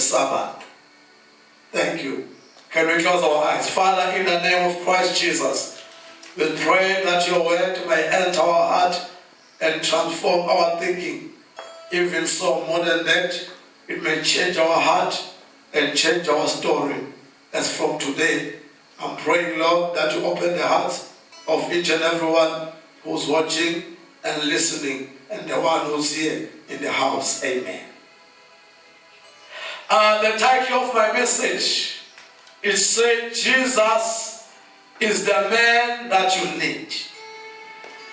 Sabbath. Thank you. Can we close our eyes? Father, in the name of Christ Jesus, we pray that your word may enter our heart and transform our thinking. Even so, more than that, it may change our heart and change our story. As from today, I'm praying, Lord, that you open the hearts of each and everyone who's watching and listening, and the one who's here in the house. Amen. The title of my message is saying, Jesus is the man that you need.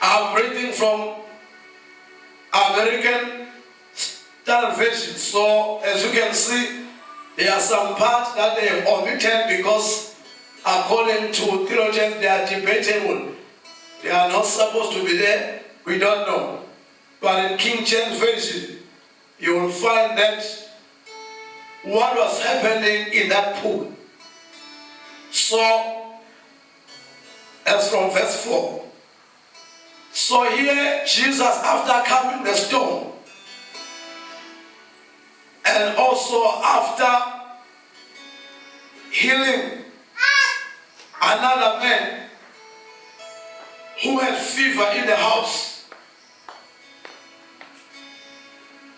I'm reading from American Standard Version. So, as you can see, there are some parts that they have omitted because, according to theologians, they are debatable. They are not supposed to be there. We don't know. But in King James Version, you will find that what was happening in that pool. So, as from verse 4. So here, Jesus, after calming the storm, and also after healing another man who had fever in the house,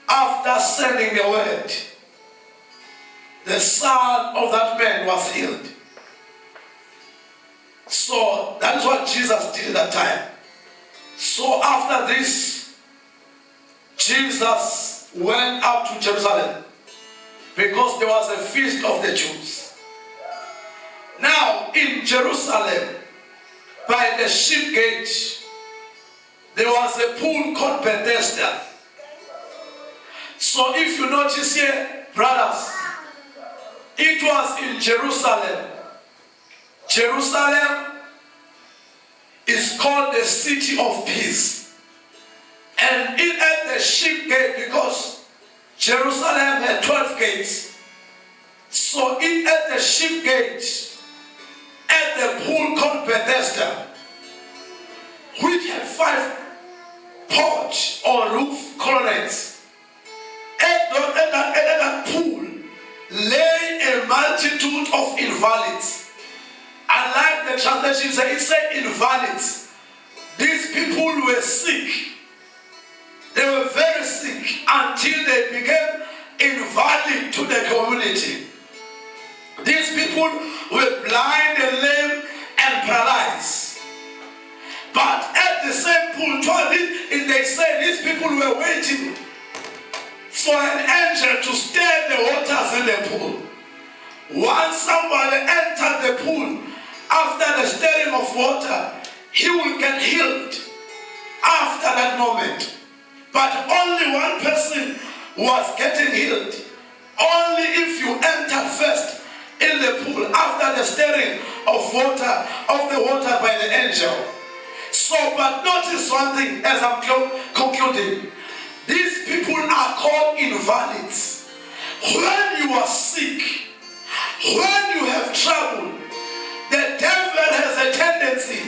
after sending the word, the son of that man was healed. So that is what Jesus did at that time. So after this, Jesus went up to Jerusalem because there was a feast of the Jews. Now in Jerusalem, by the sheep gate, there was a pool called Bethesda. So if you notice here, brothers, it was in Jerusalem. Jerusalem is called the city of peace. And it at the sheep gate because Jerusalem had 12 gates. So it at the sheep gate at the pool called Bethesda, which had 5 porch or roof colonnades. At that pool lay a multitude of invalids. Unlike the translation, it said invalids. These people were sick. They were very sick until they became invalid to the community. These people were blind and lame and paralyzed. But at the same pool, they say these people were waiting for an angel to stir the waters in the pool. Once somebody entered the pool, after the stirring of water, he will get healed after that moment. But only one person was getting healed. Only if you enter first in the pool after the stirring of the water by the angel. So, but notice one thing as I'm concluding. These people are called invalids. When you are sick, when you have trouble, the devil has a tendency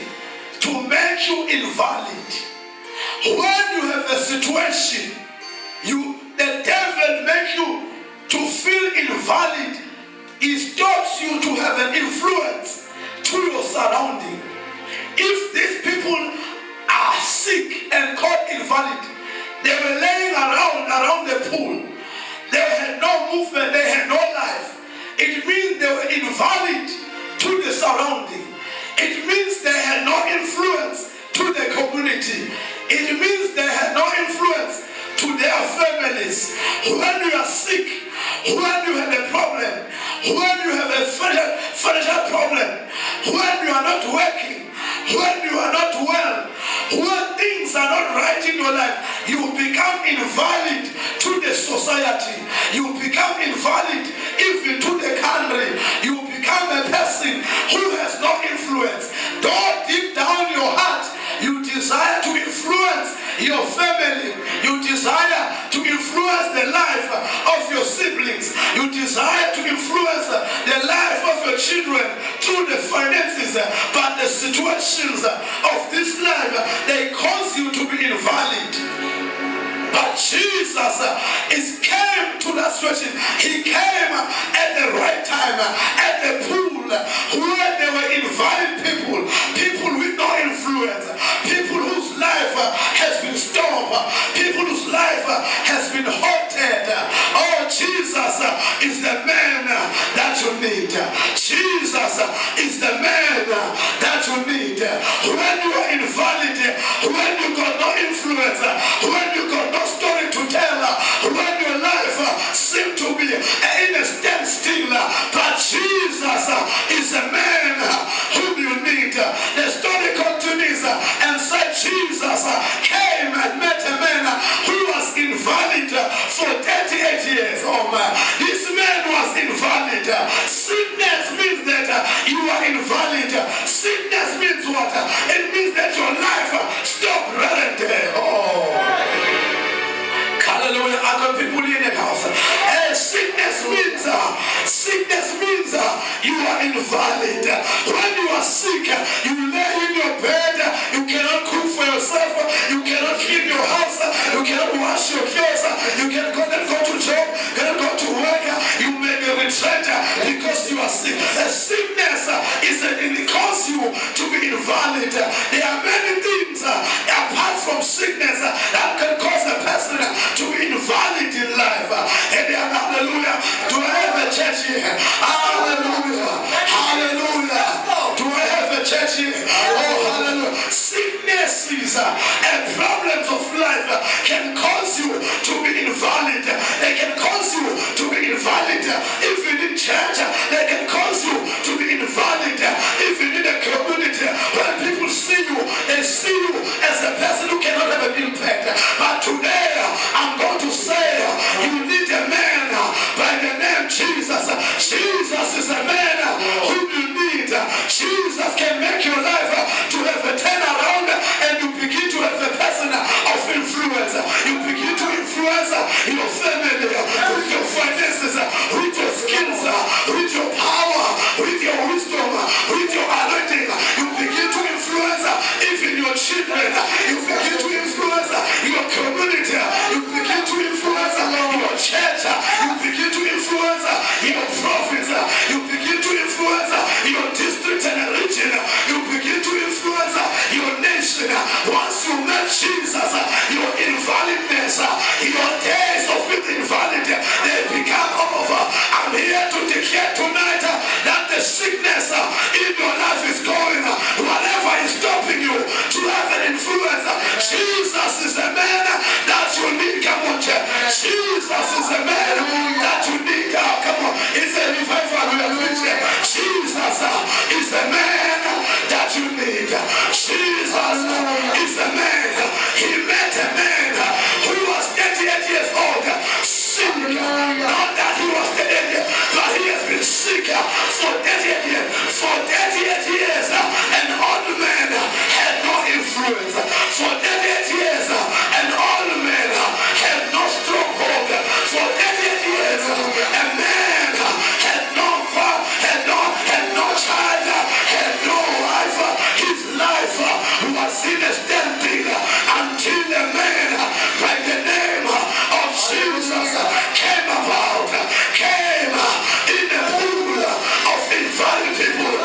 to make you invalid. When you have a situation, the devil makes you to feel invalid. He stops you to have an influence to your surrounding. If these people are sick and called invalid, they were laying around the pool. They had no movement, they had no life. It means they were invalid to the surrounding. It means they had no influence to the community. It means they had no influence to their families. When you are sick, when you have a problem, when you have a financial problem, when you are not working, when you are not well, when things are not right in your life, you become invalid to the society. You become invalid even to the country. You become a person who has no influence. Though deep down your heart, you desire to influence your family. You desire to influence the life of your siblings. You desire to influence the life of your children through the finances. But the situations of this life, they cause you to be invalid. But Jesus came to that situation. He came at the pool where they were inviting people, people with no influence, people whose life has been stopped, people whose life has been halted. Oh, Jesus is the man that you need. Jesus is the man that you need. When you are invalid, when you got no influence, when you got no story to tell, when your life seems to be in a standstill, but Jesus is the man whom you need. The story continues and said Jesus came and met a man who was invalid for 38 years. Oh man, this man was invalid. Sickness means that you are invalid. Sickness means what? It means that your life stopped right there. Oh, hallelujah. I got people in the house. Sickness means you are invalid. When you are sick, you lay in your bed, you cannot cook for yourself, you cannot clean your house, you cannot wash your clothes, you cannot go to job, you cannot go to work, you may be retrenched because you are sick. Sickness it causes you to be invalid. There are many things apart from sickness that can cause a person to be invalid in life. Hallelujah. Do I have a church here? Hallelujah. Hallelujah. Do I have a church here? Oh, hallelujah. Sicknesses and problems of life can cause you to be invalid. They can cause you to be invalid. If you need church, they can cause you to be invalid. If you need a community, when people see you, they see you as a person who cannot have an impact. But today, I'm going to say, you need a man by the name Jesus. Jesus is a man whom you need. Jesus can make your life to have a turnaround, and you begin to have a person of influence. You begin to influence your family with your finances, with your skills, with your power, with your wisdom, with your anointing. You begin to influence even your children. You begin to influence your community. You begin to influence your church. You begin to influence your province. You begin to influence your district and region. You begin to influence your nation. Once you met Jesus, your invalidness, your days of being invalid, they become over. I'm here to declare tonight that the sickness in your life is going. Whatever is stopping you to have an influence, Jesus is the man that you need. Come on, church. Jesus is the man that you need. Come on. It's a revival we are preaching. Jesus is the man that you need. Jesus is the man. He met a man who was 38 years old, sick. Not that he was 38 years, but he has been sick for 38 years. For 38 years, an old man had no influence. For 38 years, an old man had no stronghold. For 38 years, a man had no child, had no wife. His life was in a standstill until a man by the name of Jesus came in a pool of invalid people.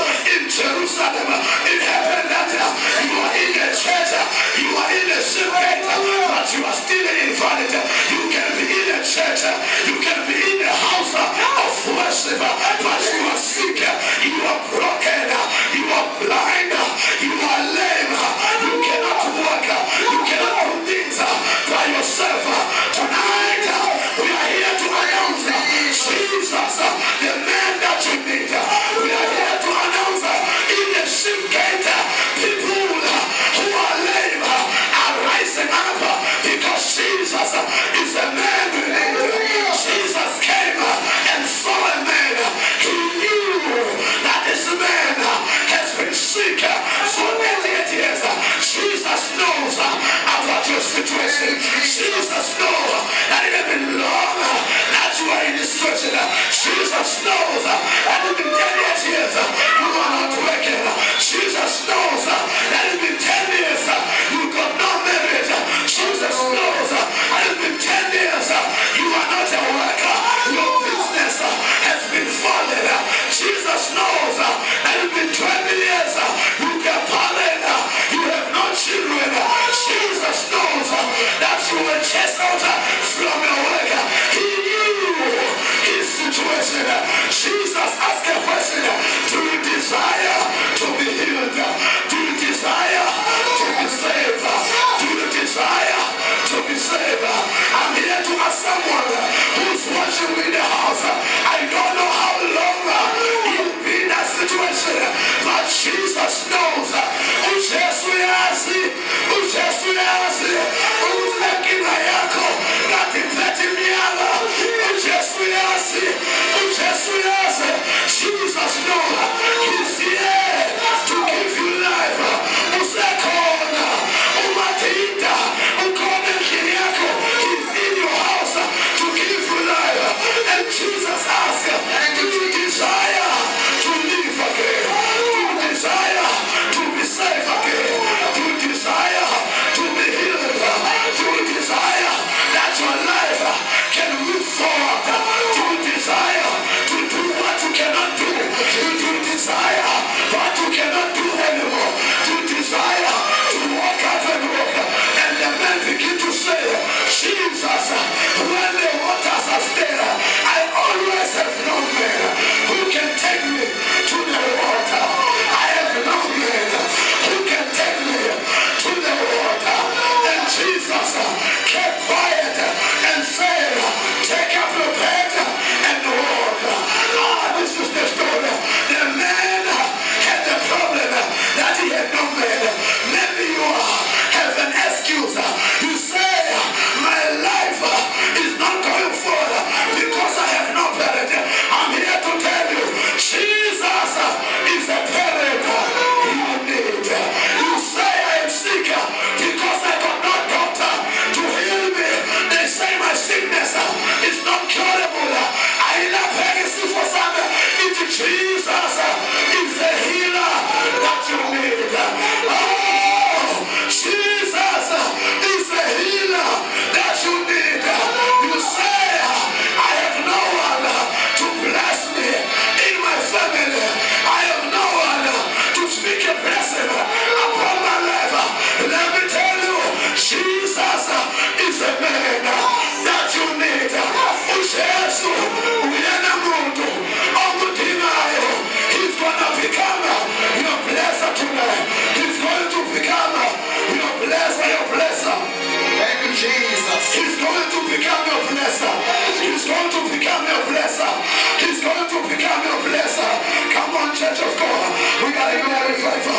your blesser. He's going to become your blesser. Come on, church of God. We got to glorify for.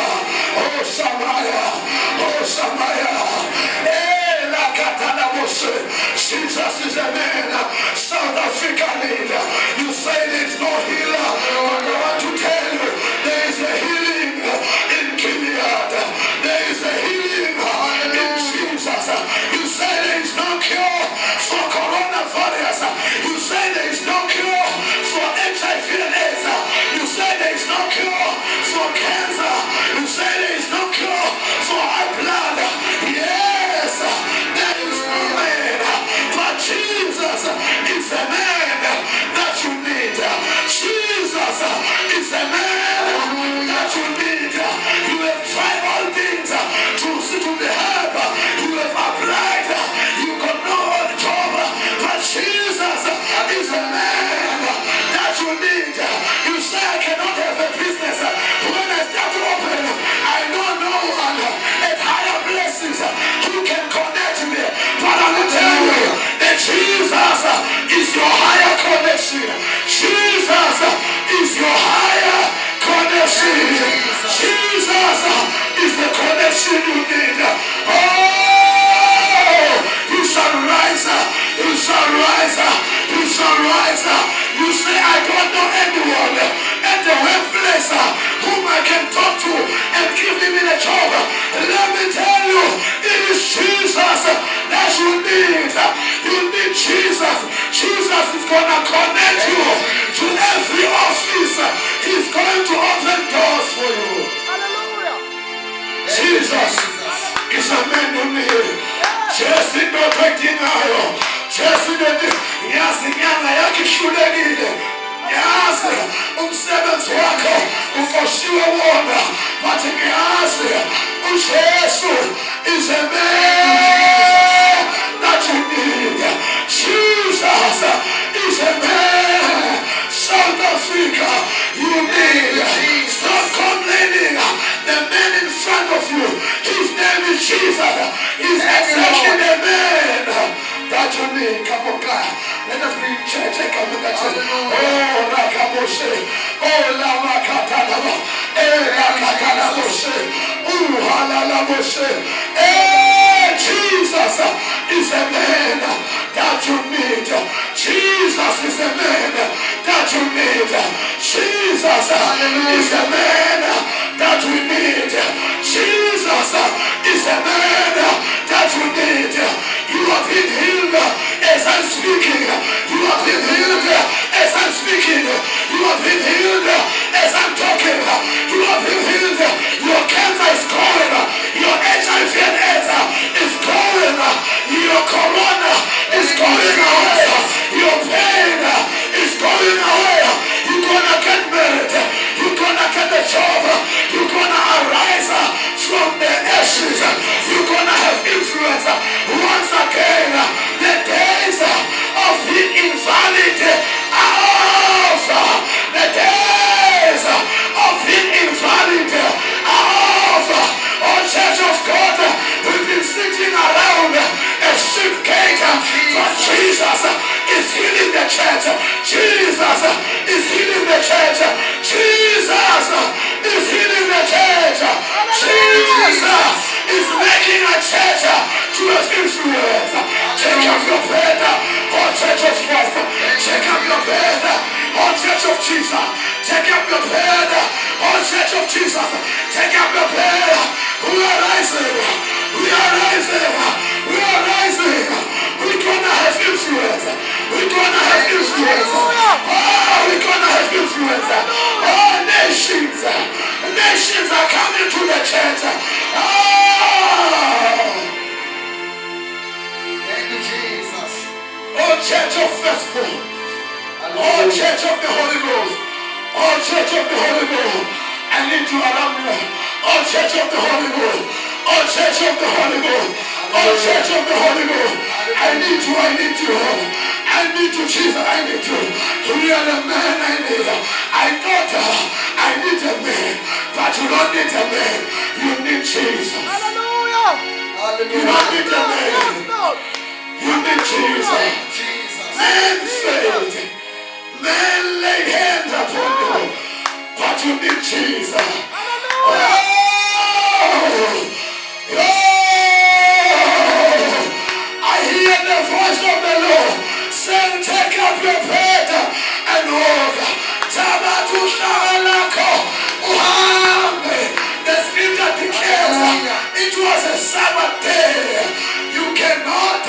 Oh, Samaya. Oh, Samaya. Hey, la katana moshe. Jesus is a man. South Africa leader. You say there's no healer. But I want to tell you, there is a healing in Gilead. There is a healing in Jesus. You say there is no cure for coronavirus. You say there is no cure for HIV and AIDS. You say there is no cure for cancer. You say there is no cure for high blood. Yes, there is no man, but Jesus is a man that you need. Jesus is a man that you need. You have tried all things to the help. You have applied. You got no job, but Jesus is a man that you need. You say I cannot have a business. When I start to open, I know no one at higher blessings who can connect me. But I will tell you that Jesus is your higher connection. Jesus is your higher connection. Jesus is the connection you need. Oh, you shall rise. You shall rise. You shall rise. You say, I don't know anyone at the workplace whom I can talk to and give him a job. Let me tell you, it is Jesus that you need. You need Jesus. Jesus is going to connect you to every office. He's going to open doors for you. Hallelujah. Jesus is a man you need. Just in the beginning, just in the nyanga yake shuleni. Yes, umsebenzi wako ukoshiwe wona, but yes, Yesu is a man that you need. Jesus is a man. South Africa, you need. Stop complaining. The man in front of you, his name is Jesus. He's exactly the man that you need. Come on, God. Let us be in church. Come on, God. Oh, Rakaboshe. Oh, Lamakatanaba. Eh, Rakatanaboshe. Oh, Halalaboshe. Eh, Jesus is a man that you need. Jesus is a man that you need. Jesus is a man that we need. Jesus is a man that you need. You have been healed as I'm speaking. You have been healed as I'm speaking. You have been healed as I'm talking. You have been healed. Your cancer is going. Your HIV and AIDS is going. Your corona is going away. Your pain is going away. You're gonna get married. You're gonna get a job. You're gonna arise from the ashes. You're gonna have influence once again. The days of being invalid are over. The days of being invalid are over. Oh, Church of God, we've been sitting around a sheep cage, but Jesus is healing the church. Jesus is healing the church. Jesus is healing the church. Jesus is making a church to have influence. Take up your bed, oh Church of Christ. Take up your bed, oh Church of Jesus. Take up your bed, oh Church of Jesus. Take up your bed. We are rising. We are rising. We are rising. We're gonna have influence. We're gonna have influence. Oh, we're gonna have influence. Oh, nations. Nations are coming to the church. Oh. Thank you, Jesus. Oh, Church of Faithful. Oh, Church of the Holy Ghost. Oh, Church of the Holy Ghost. I need you around me. Oh, Church of the Holy Ghost. Oh, Church of the Holy Ghost. Oh, Church of the Holy Ghost. I need you. I need you. I need you, Jesus. I need you. You are the man I need. I thought I need a man, but you don't need a man. You need Jesus. Hallelujah. You don't need a man. Yes, Lord. You need Jesus. Jesus. Man faith. Men lay hands upon you, but you need Jesus. Hallelujah. I hear the voice of the Lord saying, take up your bed and walk. Tabatu shagalako uhambe. The scripture declares it was a Sabbath day. You cannot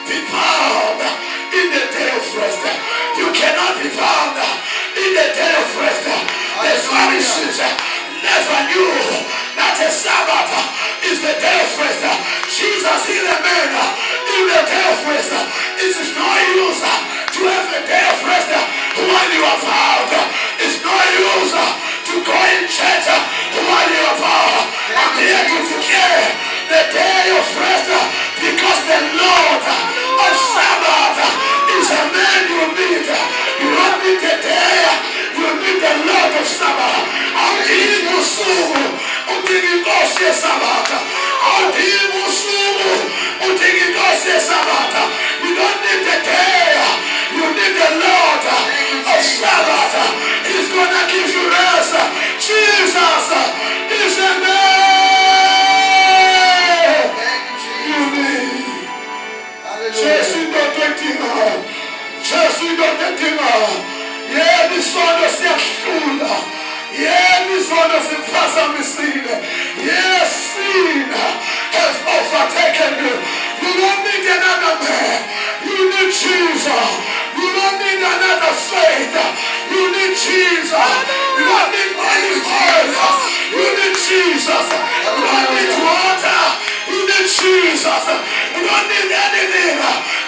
be found in the day of rest. You cannot be found in the day of rest. The Pharisees never knew that a Sabbath is the day of rest. Jesus is the man in the day of rest. It is no use to have a day of rest while you are found. It's no use to go in church while you are found. I'm here to declare the day of rest because the Lord of Sabbath is a man you need. You don't need the day, you need the Lord of Sabbath. You don't need the day, you need the Lord of Sabbath. He's gonna give you rest. Jesus is a man. You need. Jésus doit te dire. Jésus doit te dire. Yeah, the son of Shula. Yeah, the son of Fasamicine. Yes, sin has overtaken you. You don't need another man. You need Jesus. You don't need another faith. You need Jesus. You don't need olive oil. You need Jesus. You don't need water. You need Jesus. You don't need anything.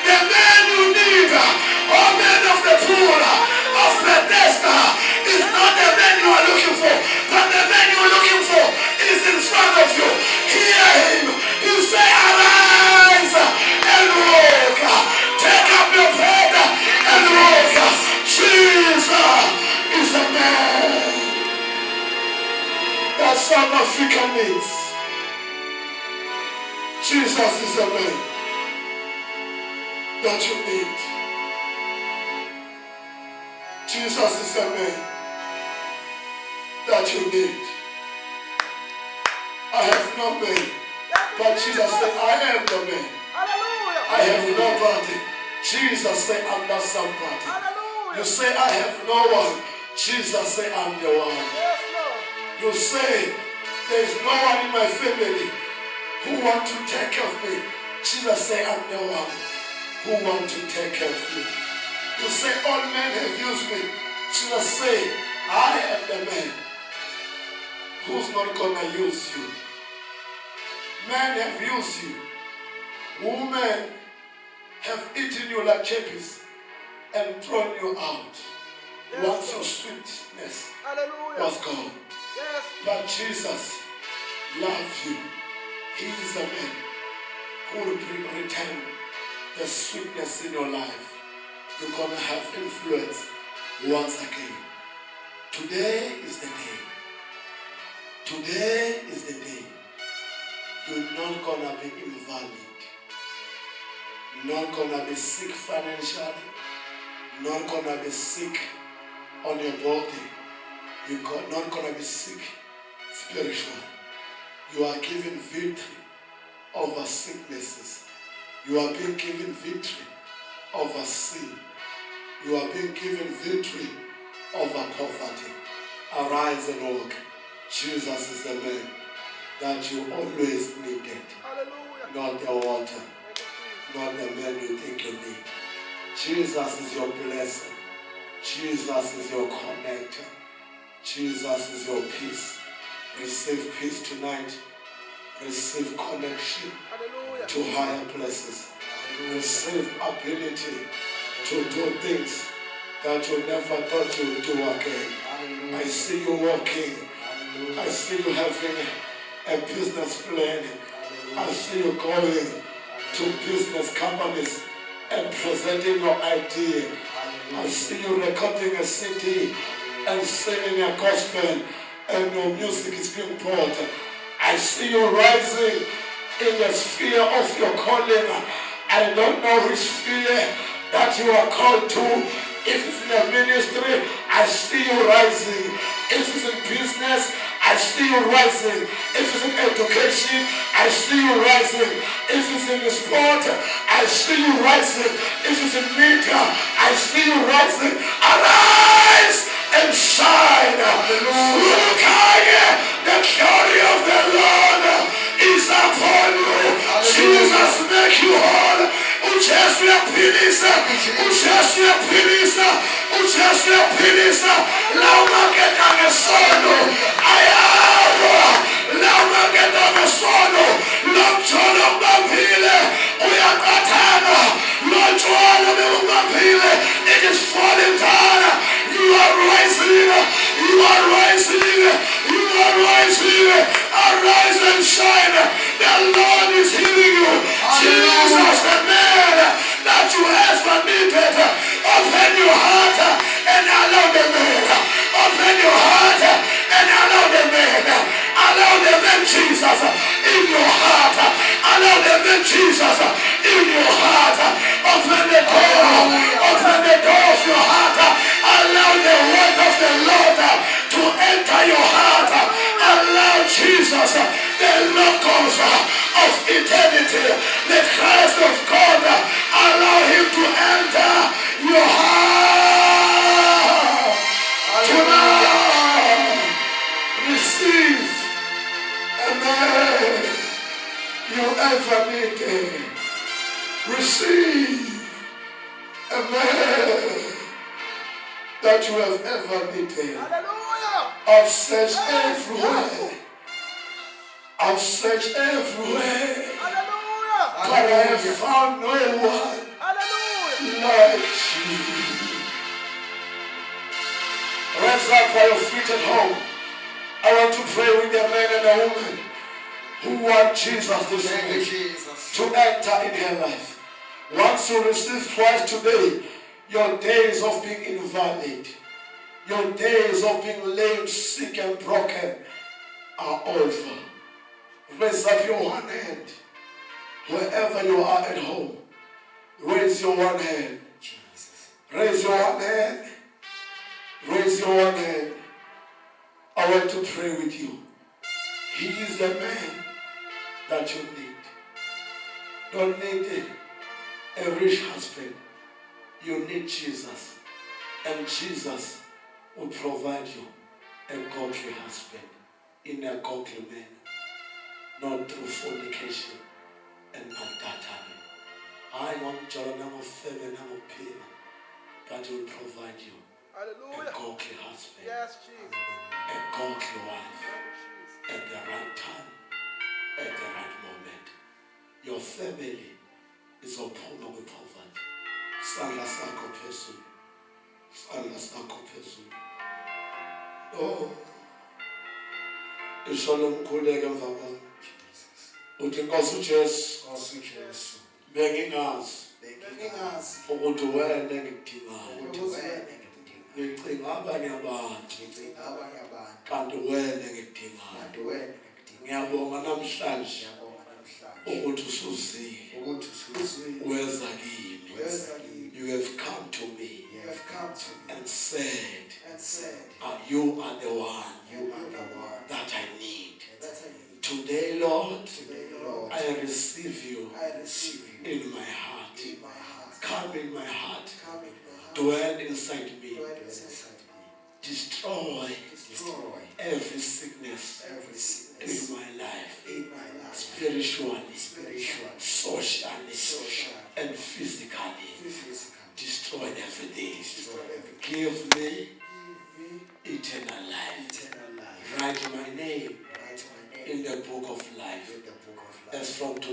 The man you need, or man of the pool, of Bethesda, is not the man you are looking for, but the man you are looking for is in front of you. Hear him. You say, arise and walk. Take up your bed and walk. Jesus is a man that South Africa needs. Jesus is a man that you need. Jesus is a man that you need. I have no man, but Jesus said, I am the man. Hallelujah. I have nobody. Jesus said, I'm not somebody. Hallelujah. You say, I have no one. Jesus said, I'm the one. Yes, Lord. You say, there is no one in my family who want to take care of me. Jesus said, I'm the one who want to take care of you. You say, all men have used me. Jesus say, I am the man who's not gonna use you. Men have used you. Women have eaten you like chappies and thrown you out. Yes, Once your Lord. sweetness Hallelujah. was gone. Yes. But Jesus loves you. He is a man who will return the sweetness in your life. You're going to have influence once again. Today is the day. Today is the day. You're not going to be invalid. Not going to be sick financially. Not going to be sick on your body. You're not going to be sick spiritually. You are given victory over sicknesses. You are being given victory over sin. You are being given victory over poverty. Arise and walk. Jesus is the man that you always needed. Hallelujah. Not the water. Not the man you think you need. Jesus is your blessing. Jesus is your connector. Jesus is your peace. Receive peace tonight. Receive connection Hallelujah. to higher places. Receive ability to do things that you never thought you would do again. I see you walking. I see you having a business plan. I see you going to business companies and presenting your idea. I see you recording a CD and singing a gospel, and your music is being brought. I see you rising in the sphere of your calling. I don't know which sphere that you are called to, If it's in a ministry, I see you rising. If it's in business, I see you rising. If it's in education, I see you rising. If it's in the sport, I see you rising. If it's in media, I see you rising. Arise and shine. Look higher. The glory of the Lord is upon you. Jesus make you whole. Ujesu ya pilisa. Ujesu ya pilisa. Ujesu ya pilisa. Lauma ketane sono. Ayawa. Lauma ketane sono. Lomchono mbapile. Uyakatana. Lomchono mbapile. It is falling down. You are rising. You are rising. You are rising. Arise and shine. The Lord is healing you. Jesus, the man that you have needed. Open your heart and allow the man. Open your heart and allow the man. Allow the man Jesus in your heart. Allow the man Jesus in your heart. Open the door. Open the door of your heart. Allow the word of the Lord to enter your heart. Allow Jesus, the locus of eternity, the Christ of God, allow him to enter your heart. Tonight, receive a man you ever needed. Receive a man that you have ever needed. Hallelujah. I've searched everywhere. I've searched everywhere. Hallelujah. But I have found no one Hallelujah. like you. Raise up by your feet at home. I want to pray with the man and the woman who want Jesus this morning to enter in her life. Once you receive Christ today, your days of being invalid, your days of being lame, sick, and broken are over. Raise up your one hand. Wherever you are at home, raise your one hand. Raise your one hand. Raise your one hand. I want to pray with you. He is the man that you need. Don't need a rich husband. You need Jesus. And Jesus will provide you a godly husband in a godly man. Not through fornication and adultery. I want John of Feather and Pima, but he will provide you a Hallelujah. godly husband, Yes, Jesus. a godly wife Thank you, Jesus. at the right time, at the right moment. Your family is upon with poverty. Sala sako person. Sala sako person. Oh, Shalom kollega mfaka. Uthi Nkosi uJesu bengingazi ukuthi wena ngidingayo ngicinga abanye abantu kanti wena ngidingayo ngiyabonga namhlanje ukuthi usuzile weza kimi. You have come to me and said you are the one that I need. Today, Lord, I receive you in my heart. Come in my heart. Dwell inside me. Destroy every sickness in my life. Spiritually, socially, and physically. Destroy everything. Give me eternal life. Write my name in the book of life. As from today.